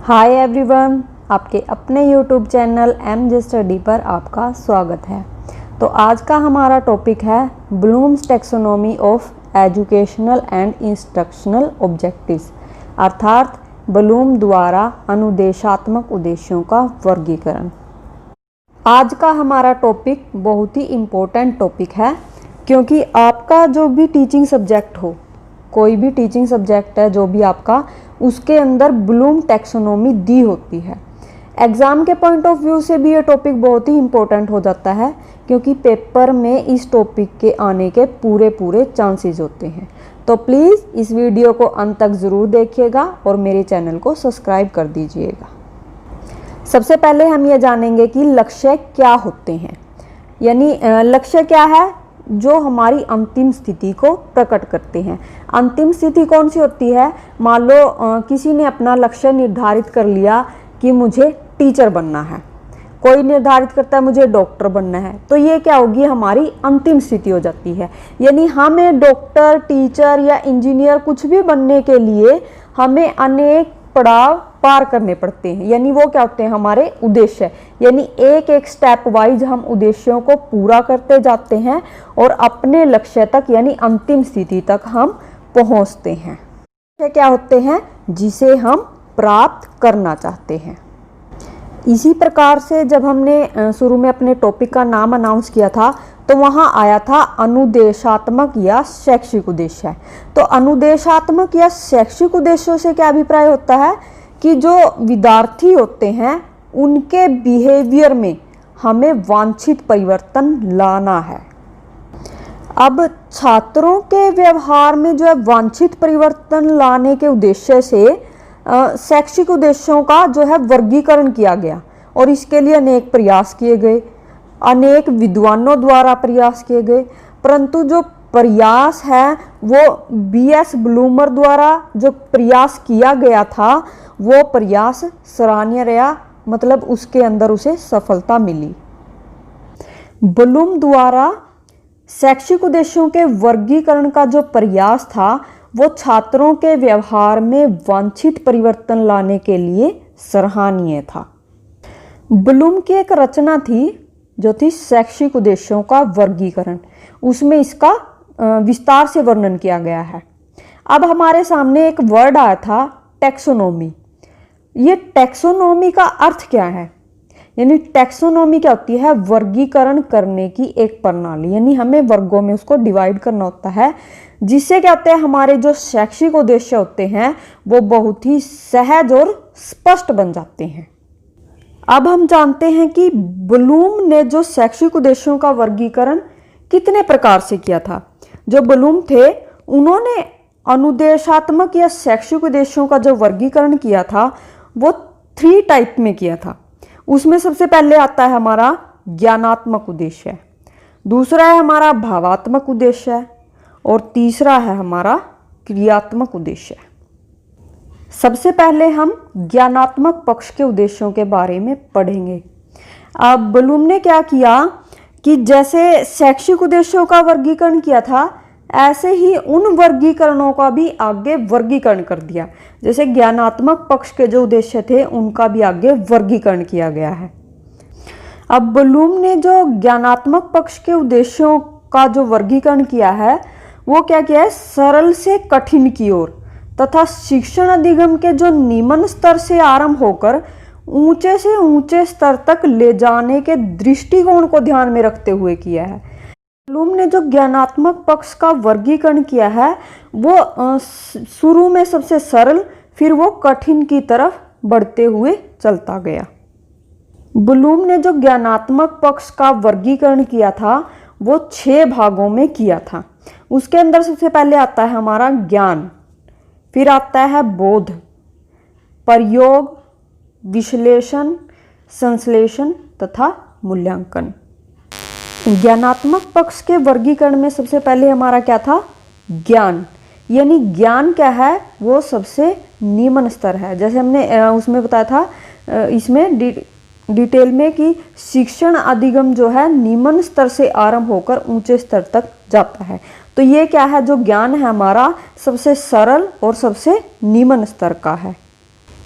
Hi everyone, आपके अपने YouTube channel MJ study पर आपका स्वागत है। तो आज का हमारा टॉपिक है Bloom's taxonomy of educational and instructional objectives, अर्थात ब्लूम द्वारा अनुदेशात्मक उद्देश्यों का वर्गीकरण। आज का हमारा टॉपिक बहुत ही इम्पोर्टेंट टॉपिक है, क्योंकि आपका जो भी टीचिंग सब्जेक्ट हो, कोई भी टीचिंग सब्जेक्ट है जो भी आपका, उसके अंदर ब्लूम टैक्सोनॉमी दी होती है। एग्ज़ाम के पॉइंट ऑफ व्यू से भी ये टॉपिक बहुत ही इम्पोर्टेंट हो जाता है, क्योंकि पेपर में इस टॉपिक के आने के पूरे चांसेस होते हैं। तो प्लीज़ इस वीडियो को अंत तक ज़रूर देखिएगा और मेरे चैनल को सब्सक्राइब कर दीजिएगा। सबसे पहले हम ये जानेंगे कि लक्ष्य क्या होते हैं, यानी लक्ष्य क्या है जो हमारी अंतिम स्थिति को प्रकट करते हैं। अंतिम स्थिति कौन सी होती है? मान लो किसी ने अपना लक्ष्य निर्धारित कर लिया कि मुझे टीचर बनना है, कोई निर्धारित करता है मुझे डॉक्टर बनना है, तो ये क्या होगी, हमारी अंतिम स्थिति हो जाती है। यानी हमें डॉक्टर, टीचर या इंजीनियर कुछ भी बनने के लिए हमें अनेक पड़ाव पार करने पड़ते हैं, यानी वो क्या होते हैं, हमारे उद्देश्य। यानी एक एक स्टेप वाइज हम उद्देश्यों को पूरा करते जाते हैं और अपने लक्ष्य तक यानी अंतिम स्थिति तक हम पहुंचते हैं। लक्ष्य क्या होते हैं? जिसे हम प्राप्त करना चाहते हैं। इसी प्रकार से जब हमने शुरू में अपने टॉपिक का नाम अनाउंस किया था, तो वहाँ आया था अनुदेशात्मक या शैक्षिक उद्देश्य। तो अनुदेशात्मक या शैक्षिक उद्देश्यों से क्या अभिप्राय होता है कि जो विद्यार्थी होते हैं उनके बिहेवियर में हमें वांछित परिवर्तन लाना है। अब छात्रों के व्यवहार में जो है वांछित परिवर्तन लाने के उद्देश्य से शैक्षिक उद्देश्यों का जो है वर्गीकरण किया गया, और इसके लिए अनेक प्रयास किए गए, अनेक विद्वानों द्वारा प्रयास किए गए। परंतु जो प्रयास है वो बीएस ब्लूमर द्वारा जो प्रयास किया गया था, वो प्रयास सराहनीय रहा, मतलब उसके अंदर उसे सफलता मिली। ब्लूम द्वारा शैक्षिक उद्देश्यों के वर्गीकरण का जो प्रयास था वो छात्रों के व्यवहार में वांछित परिवर्तन लाने के लिए सराहनीय था। ब्लूम की एक रचना थी जो थी शैक्षिक उद्देश्यों का वर्गीकरण, उसमें इसका विस्तार से वर्णन किया गया है। अब हमारे सामने एक वर्ड आया था टैक्सोनॉमी। ये टैक्सोनॉमी का अर्थ क्या है? यानी टैक्सोनॉमी क्या होती है? वर्गीकरण करने की एक प्रणाली, यानी हमें वर्गों में उसको डिवाइड करना होता है, जिससे क्या होता है, हमारे जो शैक्षिक उद्देश्य होते हैं वो बहुत ही सहज और स्पष्ट बन जाते हैं। अब हम जानते हैं कि ब्लूम ने जो शैक्षिक उद्देश्यों का वर्गीकरण कितने प्रकार से किया था। जो ब्लूम थे उन्होंने अनुदेशात्मक या शैक्षिक उद्देश्यों का जो वर्गीकरण किया था वो 3 टाइप में किया था। उसमें सबसे पहले आता है हमारा ज्ञानात्मक उद्देश्य, दूसरा है हमारा भावात्मक उद्देश्य, और तीसरा है हमारा क्रियात्मक उद्देश्य। सबसे पहले हम ज्ञानात्मक पक्ष के उद्देश्यों के बारे में पढ़ेंगे। अब ब्लूम ने क्या किया कि जैसे शैक्षिक उद्देश्यों का वर्गीकरण किया था, ऐसे ही उन वर्गीकरणों का भी आगे वर्गीकरण कर दिया। जैसे ज्ञानात्मक पक्ष के जो उद्देश्य थे उनका भी आगे वर्गीकरण किया गया है। अब ब्लूम ने जो ज्ञानात्मक पक्ष के उद्देश्यों का जो वर्गीकरण किया है वो क्या किया है, सरल से कठिन की ओर तथा शिक्षण अधिगम के जो निम्न स्तर से आरंभ होकर ऊंचे से ऊंचे स्तर तक ले जाने के दृष्टिकोण को ध्यान में रखते हुए किया है। ब्लूम ने जो ज्ञानात्मक पक्ष का वर्गीकरण किया है वो शुरू में सबसे सरल, फिर वो कठिन की तरफ बढ़ते हुए चलता गया। ब्लूम ने जो ज्ञानात्मक पक्ष का वर्गीकरण किया था वो 6 भागों में किया था। उसके अंदर सबसे पहले आता है हमारा ज्ञान, फिर आता है बोध, प्रयोग, विश्लेषण, संश्लेषण तथा मूल्यांकन। ज्ञानात्मक पक्ष के वर्गीकरण में सबसे पहले हमारा क्या था, ज्ञान। यानी ज्ञान क्या है, वो सबसे निम्न स्तर है। जैसे हमने उसमें बताया था इसमें डिटेल में कि शिक्षण अधिगम जो है निम्न स्तर से आरंभ होकर ऊंचे स्तर तक जाता है। तो ये क्या है, जो ज्ञान है हमारा सबसे सरल और सबसे निम्न स्तर का है।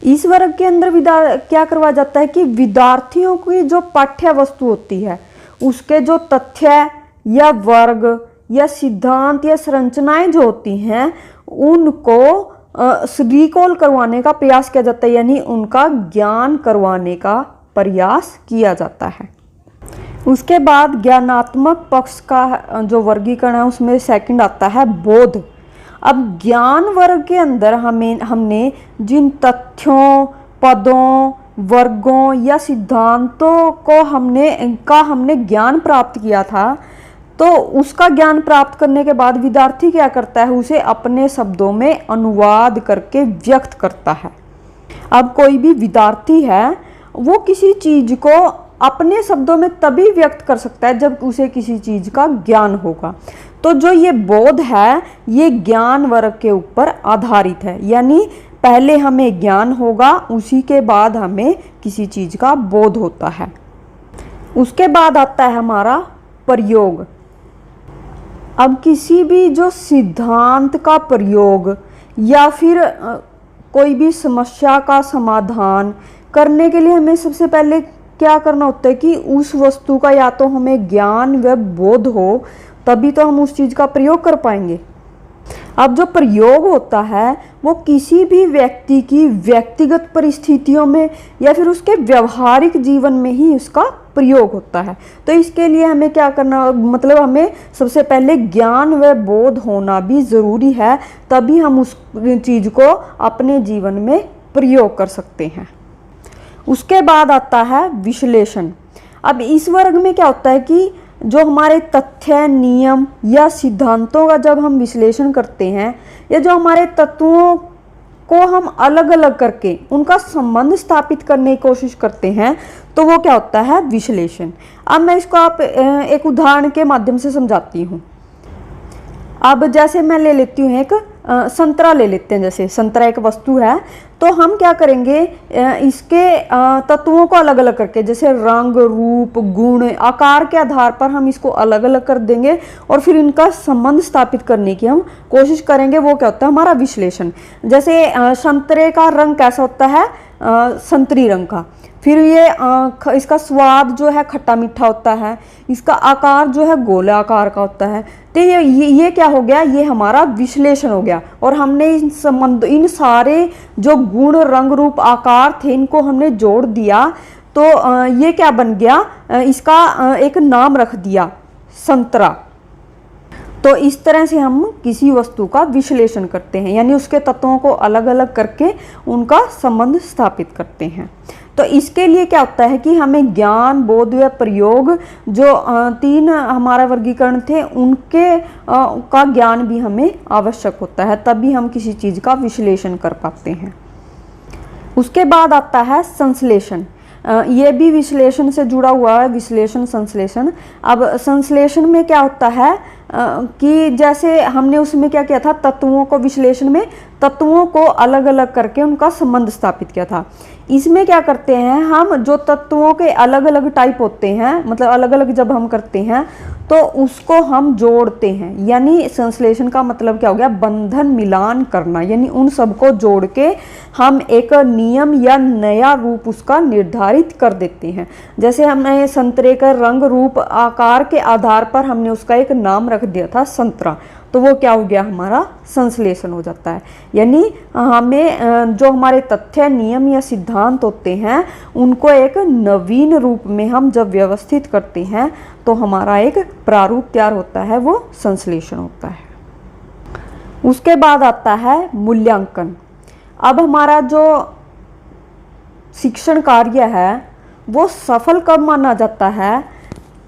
इस वर्ग के अंदर क्या करवाया जाता है कि विद्यार्थियों की जो पाठ्य वस्तु होती है उसके जो तथ्य या वर्ग या सिद्धांत या संरचनाएं जो होती हैं उनको रिकॉल करवाने का प्रयास किया जाता है, यानी उनका ज्ञान करवाने का प्रयास किया जाता है। उसके बाद ज्ञानात्मक पक्ष का जो वर्गीकरण है उसमें सेकंड आता है बोध। अब ज्ञान वर्ग के अंदर हमने जिन तथ्यों, पदों, वर्गों या सिद्धांतों को हमने ज्ञान प्राप्त किया था, तो उसका ज्ञान प्राप्त करने के बाद विद्यार्थी क्या करता है, उसे अपने शब्दों में अनुवाद करके व्यक्त करता है। अब कोई भी विद्यार्थी है वो किसी चीज को अपने शब्दों में तभी व्यक्त कर सकता है जब उसे किसी चीज का ज्ञान होगा। तो जो ये बोध है ये ज्ञान वर्ग के ऊपर आधारित है, यानी पहले हमें ज्ञान होगा, उसी के बाद हमें किसी चीज का बोध होता है। उसके बाद आता है हमारा प्रयोग। अब किसी भी जो सिद्धांत का प्रयोग या फिर कोई भी समस्या का समाधान करने के लिए हमें सबसे पहले क्या करना होता है कि उस वस्तु का या तो हमें ज्ञान व बोध हो, तभी तो हम उस चीज का प्रयोग कर पाएंगे। अब जो प्रयोग होता है वो किसी भी व्यक्ति की व्यक्तिगत परिस्थितियों में या फिर उसके व्यवहारिक जीवन में ही उसका प्रयोग होता है। तो इसके लिए हमें क्या करना, मतलब हमें सबसे पहले ज्ञान व बोध होना भी ज़रूरी है, तभी हम उस चीज़ को अपने जीवन में प्रयोग कर सकते हैं। उसके बाद आता है विश्लेषण। अब इस वर्ग में क्या होता है कि जो हमारे तथ्य, नियम या सिद्धांतों का जब हम विश्लेषण करते हैं या जो हमारे तत्वों को हम अलग अलग करके उनका संबंध स्थापित करने की कोशिश करते हैं, तो वो क्या होता है विश्लेषण। अब मैं इसको आप एक उदाहरण के माध्यम से समझाती हूँ। अब जैसे मैं ले लेती हूँ एक संतरा ले लेते हैं, जैसे संतरा एक वस्तु है, तो हम क्या करेंगे इसके तत्वों को अलग अलग करके, जैसे रंग, रूप, गुण, आकार के आधार पर हम इसको अलग अलग कर देंगे और फिर इनका संबंध स्थापित करने की हम कोशिश करेंगे। वो क्या होता है हमारा विश्लेषण। जैसे संतरे का रंग कैसा होता है, संतरी रंग का, फिर ये इसका स्वाद जो है खट्टा मीठा होता है, इसका आकार जो है गोला आकार का होता है। तो ये क्या हो गया, ये हमारा विश्लेषण हो गया। और हमने इन सारे जो गुण, रंग, रूप, आकार थे इनको हमने जोड़ दिया, तो ये क्या बन गया, इसका एक नाम रख दिया संतरा। तो इस तरह से हम किसी वस्तु का विश्लेषण करते हैं, यानी उसके तत्वों को अलग अलग करके उनका संबंध स्थापित करते हैं। तो इसके लिए क्या होता है कि हमें ज्ञान, बोध व प्रयोग जो तीन हमारा वर्गीकरण थे उनके का ज्ञान भी हमें आवश्यक होता है, तभी हम किसी चीज़ का विश्लेषण कर पाते हैं। उसके बाद आता है संश्लेषण। ये भी विश्लेषण से जुड़ा हुआ है, विश्लेषण संश्लेषण। अब संश्लेषण में क्या होता है कि जैसे हमने उसमें क्या किया था, तत्वों को विश्लेषण में तत्वों को अलग अलग करके उनका संबंध स्थापित किया था। इसमें क्या करते हैं हम, जो तत्वों के अलग अलग टाइप होते हैं, मतलब अलग अलग जब हम करते हैं तो उसको हम जोड़ते हैं, यानी संश्लेषण का मतलब क्या हो गया, बंधन मिलान करना, यानी उन सबको जोड़ के हम एक नियम या नया रूप उसका निर्धारित कर देते हैं। जैसे हमने संतरे का रंग, रूप, आकार के आधार पर हमने उसका एक नाम रख दिया था संतरा, तो वो क्या हो गया, हमारा संश्लेषण हो जाता है। यानी हमें जो हमारे तथ्य, नियम या सिद्धांत होते हैं उनको एक नवीन रूप में हम जब व्यवस्थित करते हैं तो हमारा एक प्रारूप तैयार होता है, वो संश्लेषण होता है। उसके बाद आता है मूल्यांकन। अब हमारा जो शिक्षण कार्य है वो सफल कब माना जाता है,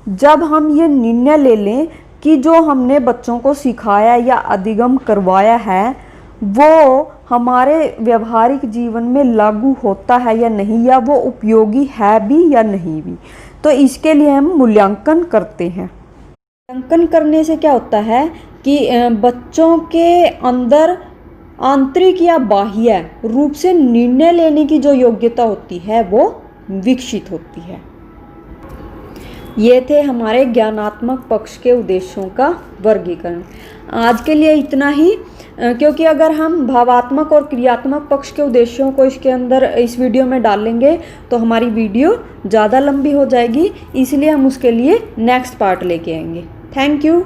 जब हम ये निर्णय ले लें कि जो हमने बच्चों को सिखाया या अधिगम करवाया है वो हमारे व्यवहारिक जीवन में लागू होता है या नहीं, या वो उपयोगी है भी या नहीं भी। तो इसके लिए हम मूल्यांकन करते हैं। मूल्यांकन करने से क्या होता है कि बच्चों के अंदर आंतरिक या बाह्य रूप से निर्णय लेने की जो योग्यता होती है वो विकसित होती है। ये थे हमारे ज्ञानात्मक पक्ष के उद्देश्यों का वर्गीकरण। आज के लिए इतना ही, क्योंकि अगर हम भावात्मक और क्रियात्मक पक्ष के उद्देश्यों को इसके अंदर इस वीडियो में डालेंगे तो हमारी वीडियो ज़्यादा लंबी हो जाएगी, इसलिए हम उसके लिए नेक्स्ट पार्ट लेके आएंगे। Thank you.